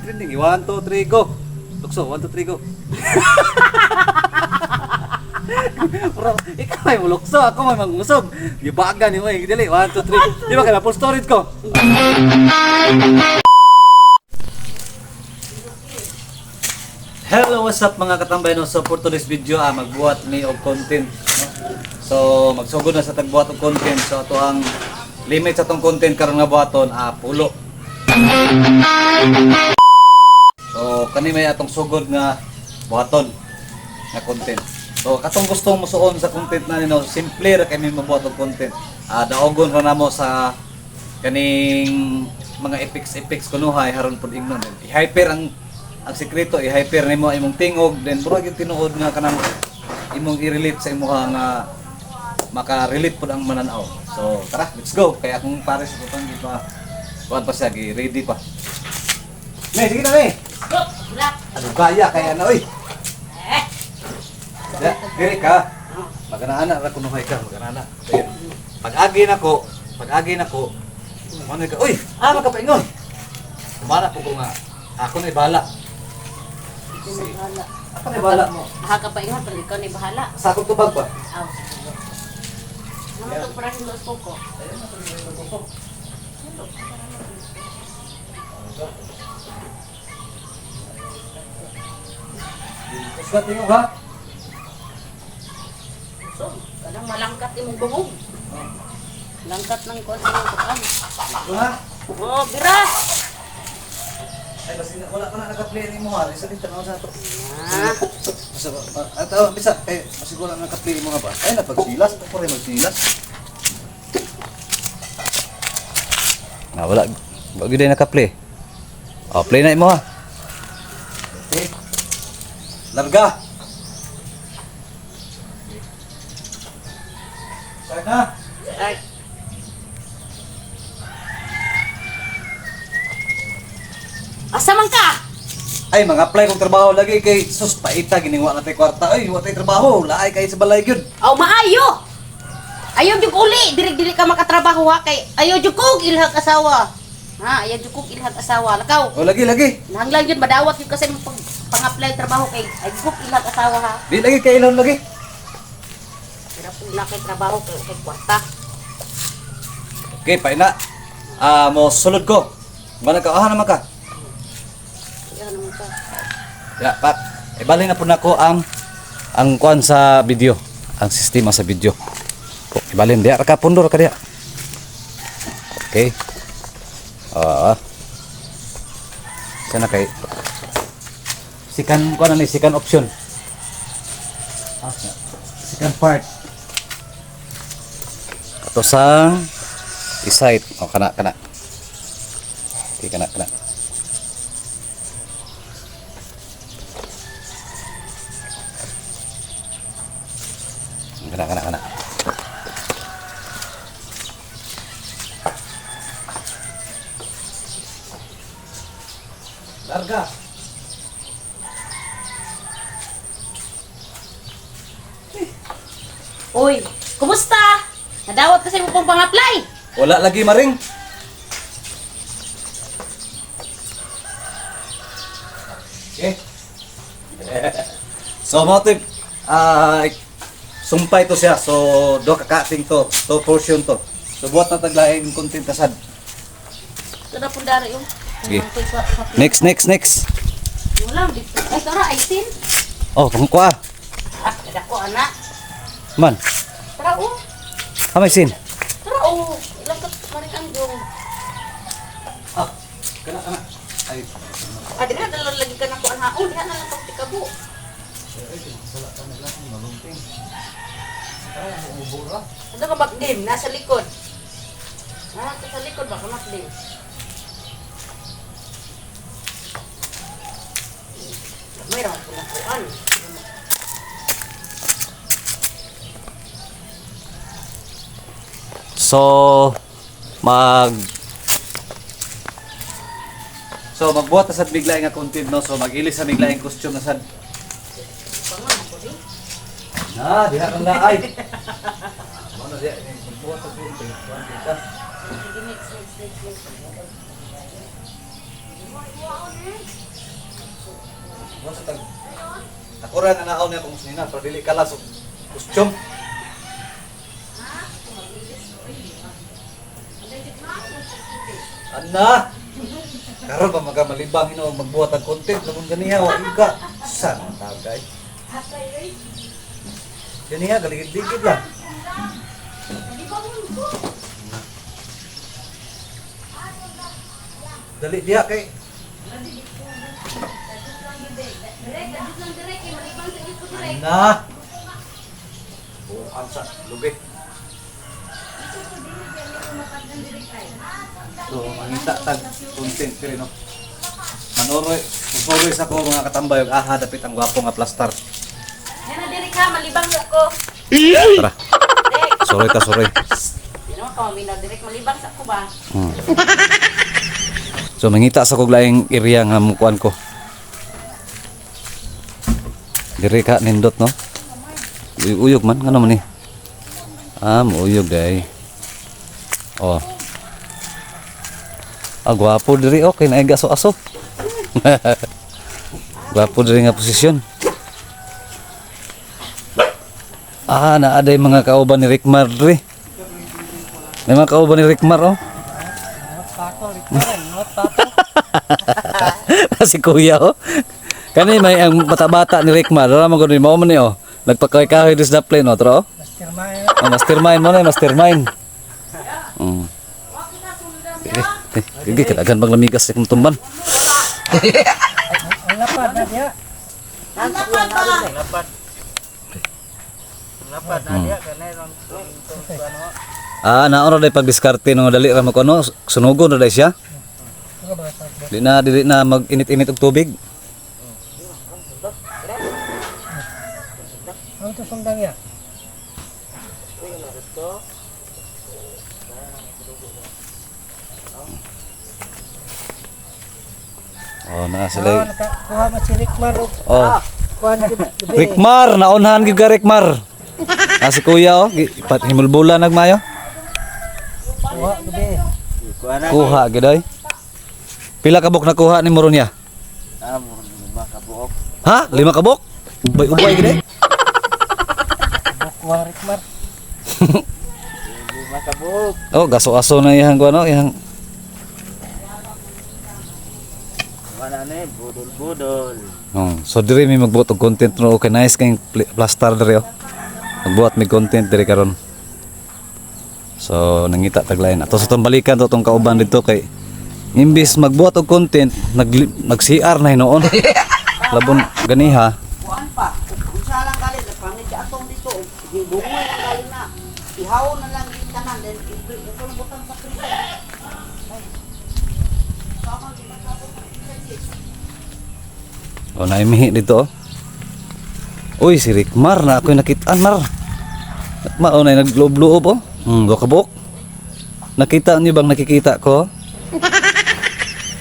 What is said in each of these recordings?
trending. 1, 2, 3, go. Lukso, 1, 2, 3, go. Bro, ikaw may mulukso, ako may mangusog. Gibaga ni mo eh. Dili, 1, 2, 3. Di ba kaya full storage ko? Hello, what's up mga katambay no? So for today's video, magbuhat ni og content. No? So magsugod na sa tagbuhat og content. So ato ang limit sa tong content karon nga buhaton, pulo. So kani may atong sugod nga buhaton nga content. So katong gustong musuon sa content na nino, simple ra kay may mabuhat og content. Daogon ra namo sa kaning mga epics kunuhay haron pud ingnon. I-hyper ang sekreto, i-hyper nimo imong tingog, then murag yung tinuod nga kanang imong i-relate sa imuha nga maka-relate pud ang mananaw. So tara, let's go. Kaya akong pare sa tutang di pa kuan pa siya, ready pa. Me, sige na me. Ano gaya kaya na oy. Ya, diri ka. Magana-ana ra kunuhay ka, magana-ana. Pag-agi nako, ano ka? Uy, makapaingon. Kumana po ko nga. Ako na bahala. Ako na bahala mo. Hakapaingon, pero ikaw ni bahala. Sa akong tubag pa. Aw. Naman itong parang dos ko. Kusgat tingog ha? So, kadang malangkat imong bungog. Langkat ng kuwan sa kuwan. Ito ha? Oh, bira! Ay, basta wala ka na naka-play ni mo ha. Isa din tanaw sa ito. Ah. Bisa, masig wala na naka-play mo nga ba? Ay, napagsilas. Ako rin magsilas. Wala. Wag yun naka-play. Play na mo ha. Okay. Larga! Start na! Ay. Asa man ka? Ay, mag-apply kong trabaho lagi kay sus paita giniwa na tay kwarta. Ay, wa tay trabaho, laay kay sa balay gyud. Aw, maayo! Ayaw jud uli, diri ka makatrabaho ha kay ayaw jud kog ilhag asawa. Ha, ayaw jud kog ilhag asawa. Lakaw. O lagi. Nahanglang yun, madawat yun kasi pang-apply trabaho kay ay book ilang asawa ha. Di lagi kay ilon lagi. Pero po na kay trabaho kay kwarta. Okay, paina. Mo sulod ko. Bana ka naman ka. Yan naman ka. Ya, pat. Ibalhin na po nako ang kuan sa video, ang sistema sa video. Ibalhin dia ka pundor ka dia. Okay. Sana kay sikan kuan ni sikan option. Sikan part. Ato sang i-site. Kana. Okay, kana. Kana. Larga. Uy, kumusta? Nadawat kasi mo pang pang-apply. Wala lagi maring. Okay. So motive sumpay to siya. So do kakating to portion to. So buhat na taglaing content tasad. Ito na pong dari yung. Sige. Next. Wala, dito. Ay, tara, aisin. Oh, pangkwa. Kada ko, anak. Man, Tara, oh. kamay sin. Tara, oh. Ilang ka maring ang yung. Kana. Ay. Di na, dalang lagi ka na ko ang haon. Di na lang pang tikabo. Ano ka makdim? Nasa likod. Sa likod baka makdim. Mayroon ko na kuan. So magbuhat ta sa biglaing nga content no. So mag-ilis sa biglaing costume na sad. Pangan ako din. Diha kang laay. Ano diha magbuhat ta content. Next. Ano sa tag? Ako rin ang naon niya kung sinina, para dili ka lang sa kustyom. Ana! Karon pa magamalibang ino magbuhat ang content lamun ganiha wa ka. San ang tagay? Ganiha galigid-ligid lang. Dali diha kay Ana! Bukan sa lubi. So, mangita tag content kiri no. Manoroy sa ko mga katambay ug aha dapit ang gwapo nga plaster. Yan diri ka malibang ako. Tara. Sorry ka, sorry. Di naman ka maminaw direk malibang sa ko ba? So mangita sa kog laing area nga mukuan ko. Diri ka nindot no. Uyog man ngano man ni. Uyog day. Oh. Gwapo diri okay na iga so aso. Gwapo diri nga posisyon. Naaday mga kauban ni Rickmar diri. May mga kauban ni Rickmar oh. Si kuya oh. Kani may ang bata-bata ni Rickmar, wala man gud mao man ni oh. Nagpakahoy dis na plane oh, tro. Mastermind mo na, mastermind. Gigi kadagan bang lamigas sa tumban. Ang lapad na diya. Ang lapad ba? Lapad na diya kanay ron ano. Naon ra day pagdiskarte no dali ra mo kuno, sunugon ra day siya. Dili na mag-init-init og tubig. Ang tusundang ya. Na sila. Kuha man si Rickmar. Kuha na gid. Rickmar, naunhan gyud ka Rickmar. Si kuya oh, himulbula nagmayo. Kuha gabi. Kuha gyud ay. Pila ka bok nakuha ni Moron niya? 5 kabuok. Ha? 5 ka bok? Ubay gyud ay. Kuha Rickmar. 5 kabuok. Oh, gaso-aso na ihang kuno, ihang Wala na budol-budol. So diri mi magbuot og content no okay nice kay plaster diri oh. Magbuot mi content diri karon. So nangita taglain. Ato sa tong balikan to tong kauban dito kay imbis magbuot og content nag-CR na hinoon. Labon ganiha. Kuan pa. Unsa lang gali pangit sa atong dito. Gibungoy lang gali na. Ihaw na lang yung tanan then ito lang butang sa prison. Naimihi dito oh. Uy, si Rickmar na ako'y nakitaan mar. Maunay nagloob-loob oh. Dokabok. Nakita niyo bang nakikita ko?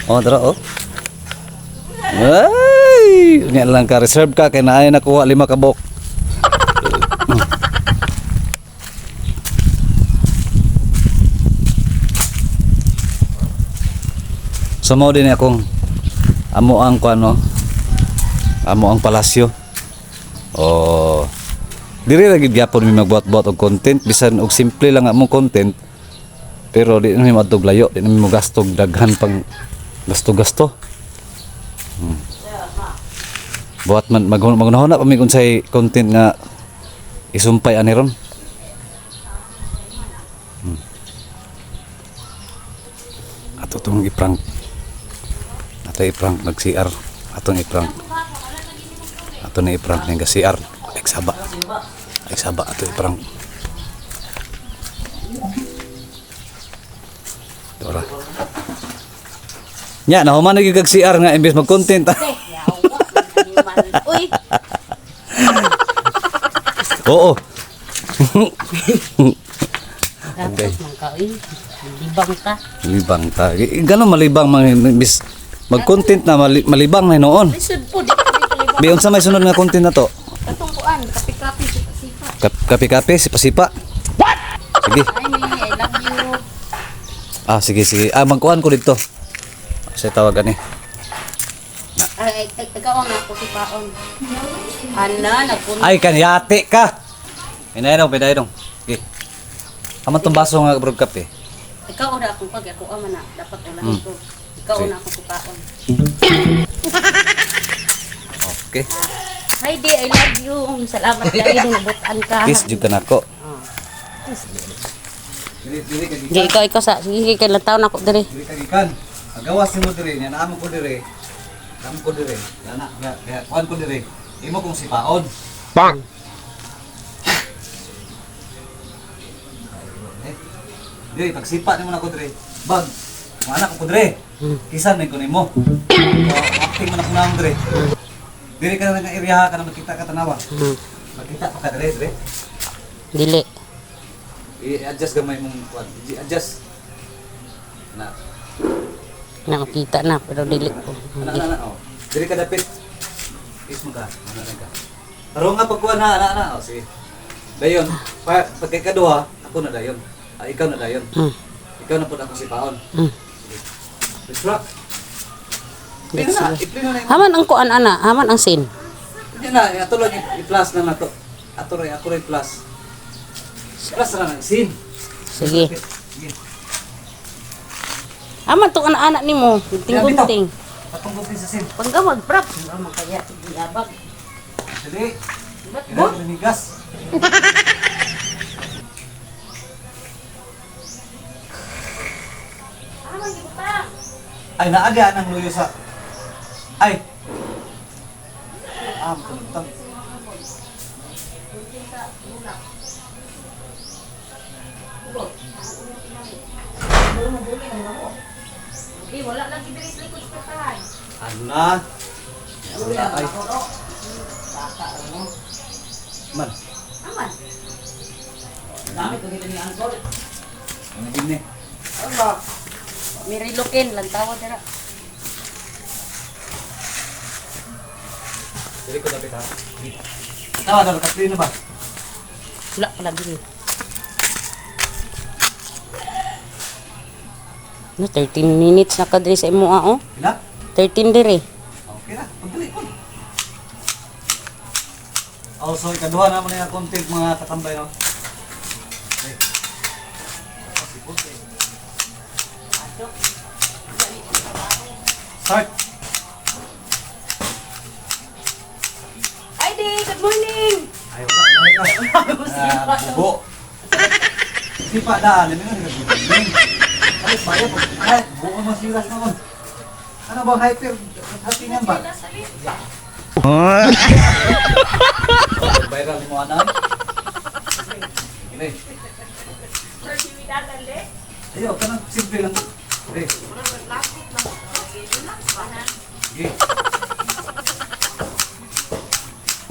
Tara oh. Ay, nga lang ka reserve ka kay naay nakuha 5 kabok. Sumo din akong amo ang kuano. Amo ang palasyo. Diri ra gid gyapon mi magbuat-buat og content bisan og simple lang among content. Pero di na mi madtog layo, di na mi mo gastog daghan pang gasto-gasto. Buat man maghuna pa mi unsay content nga isumpay ani ron. Ato tong iprank. Ato iprank nag-CR. Atong iprank. Ato na iprank ng CR. Ay saba ato iprank. Dora. Nya nahuman na gyud CR nga imbes mag-content. Uy. Oo. Dapat man ka uy. Libang ta. Libang ta. Ganon malibang imbes mag-content na malibang na noon. Lisod po di ka dito libang. Biyon sa may sunod nga content na to. Katong kuan, kapi-kapi sipa-sipa. Kape-kape, sipa-sipa. What? Sige. Ay, I love you. Sige. Magkuhan ko dito. Saya tawagan ni. Ikaw ang ako si Paon. Ana, nagpunta. Ay, kaniyate ka. Pinay dong. Okay. Aman tong baso nga brod kape. Ikaw na ako pag ako ama na dapat ulan ko. Ikaw Sige. na ako si Paon. Okay. Heidi, I love you. Salamat kayo nabutan ka. Kiss jud ka nako. Sige, ikaw sa sige kay lang taon ako diri. Dili kagikan. Agawas mo dire, nya naamo ko dire. Naamo ko dire. Dana kaya kuan ko dire. Imo kong sipaon. Bang! Dire pagsipa nimo nako dire. Bag. Mga anak ko dire. Kisan may ko nimo. Acting man ako nang dire. Dire ka na nga area ka na makita ka tanawa. Makita pa ka dire. Dili. I-adjust gamay mong kuan. I-adjust. Na. Na makita na pero dili ko. Oh. Dire ka dapit. Is mo ka. Ano ka. Pero nga pagkuha na. Oh, sige. Dayon, pagkay kaduha, ako na dayon. Ikaw na dayon. Ikaw na po ako si Paon. Let's rock. Let's na, rock. iplino na yun. Haman ang kuan ana, haman ang sin. Hindi na, ato lang i-plus na nato. Ato rin plus. Plus na ng sin. Sige. Sige. Haman tong anak nimo, gunting-gunting. Patungkol din sa sin. Panggamag prap, ama kaya gilabag. Dali. Ba't Kailangan nanigas. Haman gyud pa. Ay, naaga ng luyo sa... Ay! Matulog. Di wala lagi diri sa likod sa tahan. Ano na? Wala ay. Man, Aman. Dami ko dito ni Angkol. ano din eh? Allah. Miri lukin lang tawa dira. Dili ko dapat ha. Tawa na, katli na ba? Wala pala diri. No, 13 minutes na kadiri sa imo oh. Kina? 13 diri. Okay na, pagdali ko. Oh, so ikaduha naman yung content mga katambay, no? Okay. Start! Ay di, good morning. Ay, wala. Bubo. Sipa daan, namin nga nagagulong. Ay, bayo po. Ay, buo masiras naman. Ano ba, hyper? Hati niyan ba? Viral mo anak. Ini. Ayo, kanang simple lang. Okay. Okay.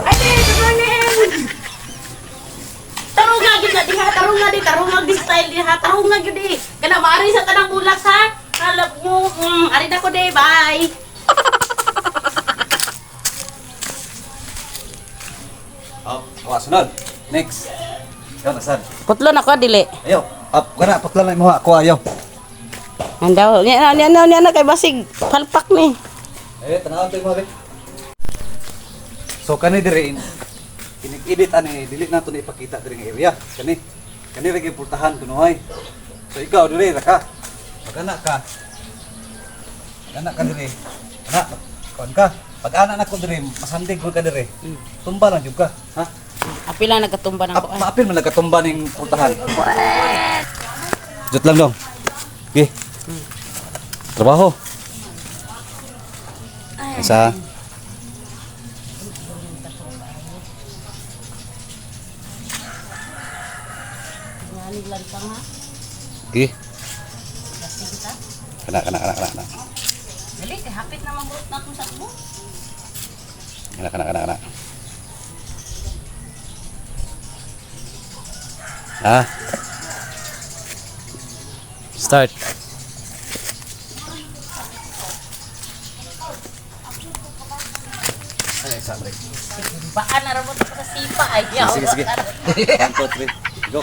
Ay di, good morning. Tarong nga gid na diha, tarong nga di style diha, tarong nga gid di. Kana maari sa tanang bulas ha. Halap mo, ari na ko di, bye. Up, sunod. Next. Ikaw na sad. Putlo na ko dili. Ayo, up, kana patlan na mo ako ayo. Andaw, niya na kay basig palpak ni. Eh, tanaw tayo mo. So kani dire inig-edit ani dili nato na ipakita dire nga area. Kani ra gyud pultahan kuno ay. So ikaw dire ra ka. Pag-anak ka. Pag-anak ka dire. Anak, kuan ka. Pag-anak na ko dire, masandig mo ka dire. Tumba lang jud ka, ha? Apila nagatumba nang ko. Maapil man nagatumba ning pultahan. Jut lang dong. Okay. Trabaho. Isa. Ngani lantang ha. Okay. Kasi kita. Kana. Dili kay hapit na magurot na akong sakbo. Kana. Ah. Start. Ay, sorry. Baan na rabot ko sa sipa ay. Sige. 1, 2, 3. Go.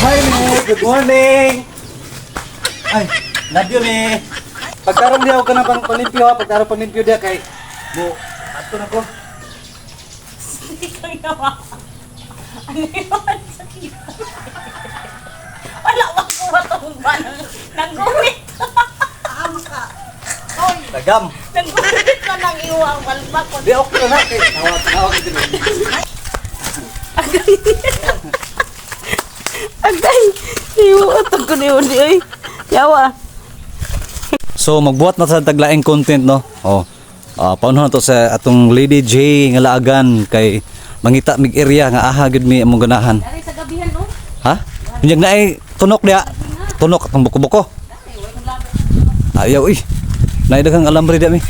Hi, Nick. Good morning. Ay, love you, Nick. Pagkaroon diya ka na pang palimpyo ha, pagkaroon palimpyo diya kay mo ato na ko. Hindi ko nawa. Ano yun? Wala ko matumba ng gumit. Dagam. Nagbulit na ng iwang balbak ko. Di okay na kay tawag din. Agay, iwatag ko niyo di ay. Yawa. So magbuhat na sa taglaing content no. Oh. Paano na to sa atong Lady J nga laagan kay mangita mig area nga aha gid mi among ganahan. Dari sa gabihan no. Ha? Unyag na ay tunok dia. Tunok atong buko-buko. Ayaw uy. Naidaghang alambre dia mi.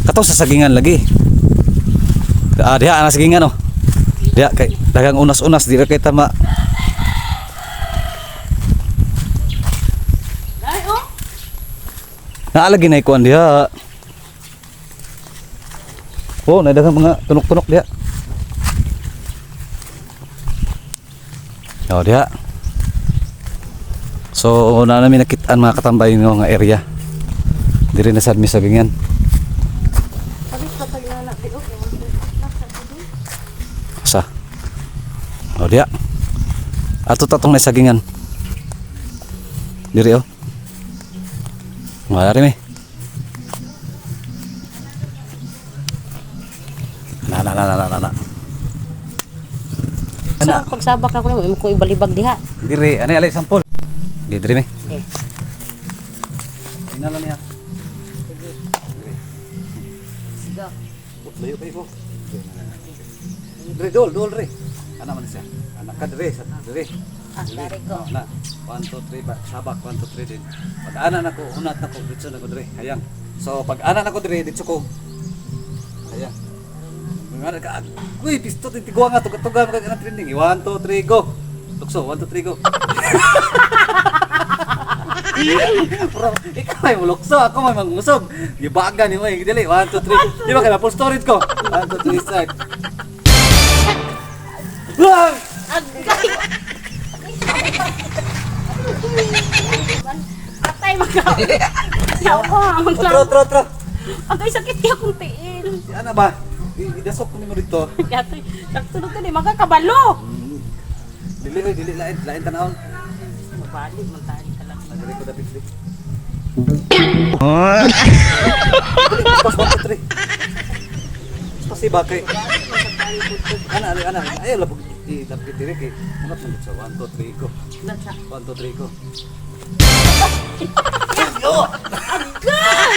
Katong sa sagingan lagi. Diha ana sagingan oh. Diha kay daghang unas-unas di ra kay tama. Ay oh. Naalagi na ikuan diha. Oh, naidaghang mga tunok-tunok diha. Oh, diha. So, na namin nakitaan mga katambay nga area. Diri na sad mi sagingan. Sabi sa paglanak di okay. Sa. Oh, diha. Ato tatong na sagingan. Diri oh. Wala rin eh. Na. Sa pagsabak na ko mo ko ibalibag diha. Diri, ano alay sampol? Diri me. Okay. Inala niya. Sige. Layo kayo ko. Diri, dol, re. Anak man siya. Anak ka diri, sa diri. Ah, dari ko. Na. 1 2 3 ba sabak 1 2 3 din. Pag ana nako, unat nako ditso nako diri. Hayang. So pag ana nako diri ditso ko. Hayang. Ngara ka. Uy, pisto tiguwa nga tuga-tuga ka na trending. 1 2 3 go. Tukso 1 2 3 go. Bro, ikaw may mulukso, ako may mangusog. Gibaga ni mo, dili 1 2 3. Di ba kaya full storage ko? 1 2 3 start. Wah! Agay. Atay magaw. Yawa, maglang. Tro. Agay sakit kaya kong tiil. Ano ba? Idasok ko nimo dito. Yatoy, nagtulog ka ni magkakabalo. Dili lain tanawon. Mabalik man tayo ka lang. Dili ko dapat dili. Pas 1 2 3. Pasiba kay. Ana. Ayaw labog ilapit diri kay. Unat man sa 1 2 3 ko. 1 2 3 ko. Agay!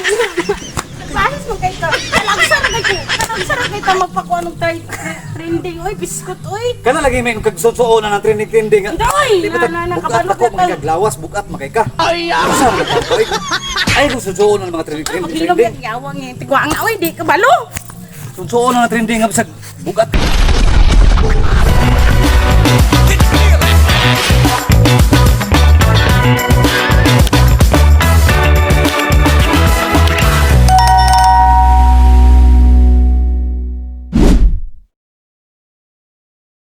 Paris mo kayo ka. Talagsara kayo ka magpakuha ng trending. Uy, biskot, uy. Kana lagi may kagsusuo na ng trending. Doy! Bukat Nakabalo ako ka ta. magkaglawas bukat makay ka. Ay kung susuo na ng mga trending. Maghilom yung yawang eh. Tigwa nga, uy, di ka balo. Susuo na ng trending nga bisag bukat.